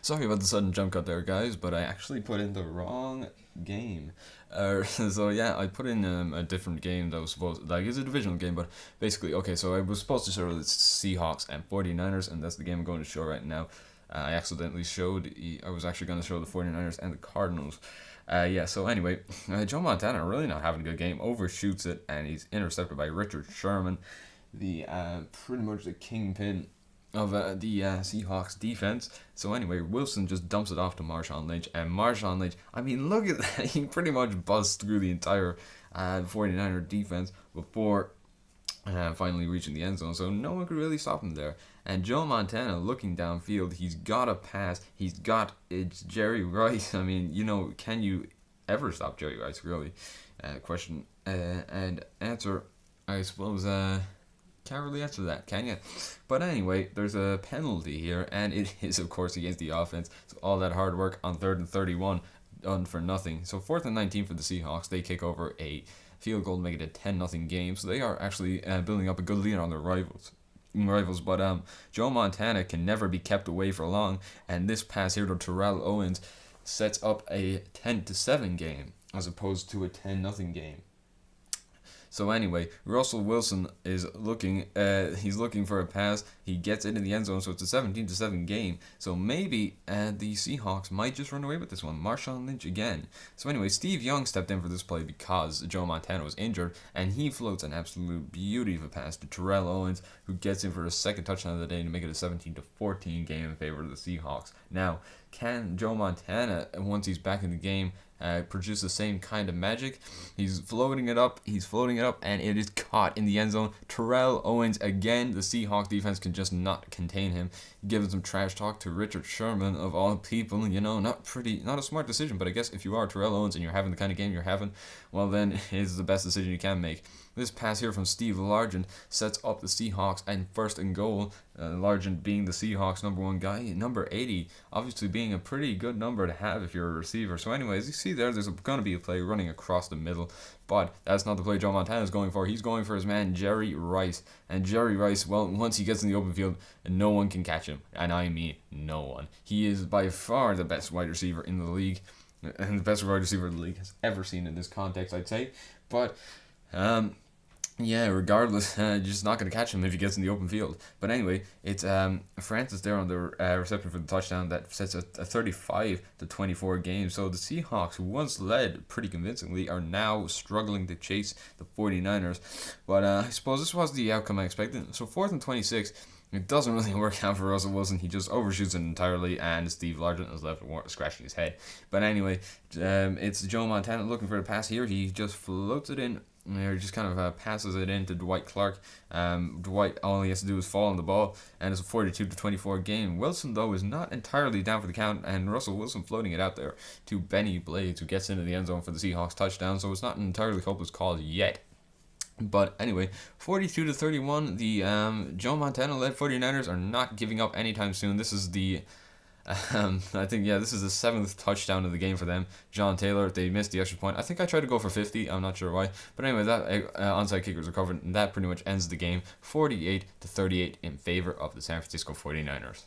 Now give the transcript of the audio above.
Sorry about the sudden jump cut there, guys, but I actually put in the wrong game. So yeah, I put in a different game that was supposed, like, it's a divisional game, but basically, okay, so I was supposed to show the Seahawks and 49ers, and that's the game I'm going to show right now. I accidentally showed, I was actually going to show the 49ers and the Cardinals. Yeah, so anyway, Joe Montana really not having a good game, overshoots it, and he's intercepted by Richard Sherman, the pretty much the kingpin of the Seahawks defense. So anyway, Wilson just dumps it off to Marshawn Lynch, and Marshawn Lynch, I mean, look at that, he pretty much buzzed through the entire 49er defense before finally reaching the end zone, so no one could really stop him there. And Joe Montana looking downfield, he's got a pass, it's Jerry Rice. I mean, can you ever stop Jerry Rice, really? Question and answer, I suppose, can't really answer that, can you? But anyway, there's a penalty here, and it is, of course, against the offense. So all that hard work on 3rd and 31 done for nothing. So 4th and 19 for the Seahawks. They kick over a field goal to make it a 10-0 game. So they are actually building up a good lead on their rivals. But Joe Montana can never be kept away for long, and this pass here to Terrell Owens sets up a 10-7 game as opposed to a 10-0 game. So anyway, Russell Wilson is looking. He's looking for a pass. He gets into the end zone, so it's a 17-7 game. So maybe the Seahawks might just run away with this one. Marshawn Lynch again. So anyway, Steve Young stepped in for this play because Joe Montana was injured, and he floats an absolute beauty of a pass to Terrell Owens, who gets in for a second touchdown of the day to make it a 17-14 game in favor of the Seahawks. Now, can Joe Montana, once he's back in the game, produce the same kind of magic? He's floating it up, and it is caught in the end zone. Terrell Owens again. The Seahawks defense can just not contain him. Giving some trash talk to Richard Sherman of all people. Not a smart decision, but I guess if you are Terrell Owens and you're having the kind of game you're having, well, then it is the best decision you can make. This pass here from Steve Largent sets up the Seahawks and 1st and goal. Largent being the Seahawks' number 1 guy, number 80, obviously being a pretty good number to have if you're a receiver. So anyways, you see there's going to be a play running across the middle, but that's not the play Joe Montana is going for. He's going for his man Jerry Rice, and Jerry Rice, well, once he gets in the open field, no one can catch him, and I mean no one. He is by far the best wide receiver in the league, and the best wide receiver the league has ever seen in this context, I'd say. But yeah, regardless, you're just not going to catch him if he gets in the open field. But anyway, it's Francis there on the reception for the touchdown that sets a 35-24 game. So the Seahawks, who once led pretty convincingly, are now struggling to chase the 49ers. But I suppose this was the outcome I expected. So 4th and 26, it doesn't really work out for Russell Wilson. He just overshoots it entirely, and Steve Largent is left scratching his head. But anyway, it's Joe Montana looking for the pass here. He just floats it in. He just kind of passes it in to Dwight Clark. Dwight, all he has to do is fall on the ball, and it's a 42-24 game. Wilson, though, is not entirely down for the count, and Russell Wilson floating it out there to Benny Blades, who gets into the end zone for the Seahawks touchdown, so it's not an entirely hopeless call yet. But anyway, 42-31, the Joe Montana-led 49ers are not giving up anytime soon. This is the I think, yeah, this is the 7th touchdown of the game for them. John Taylor, they missed the extra point. I think I tried to go for 50. I'm not sure why. But anyway, that onside kick was recovered, and that pretty much ends the game 48-38 in favor of the San Francisco 49ers.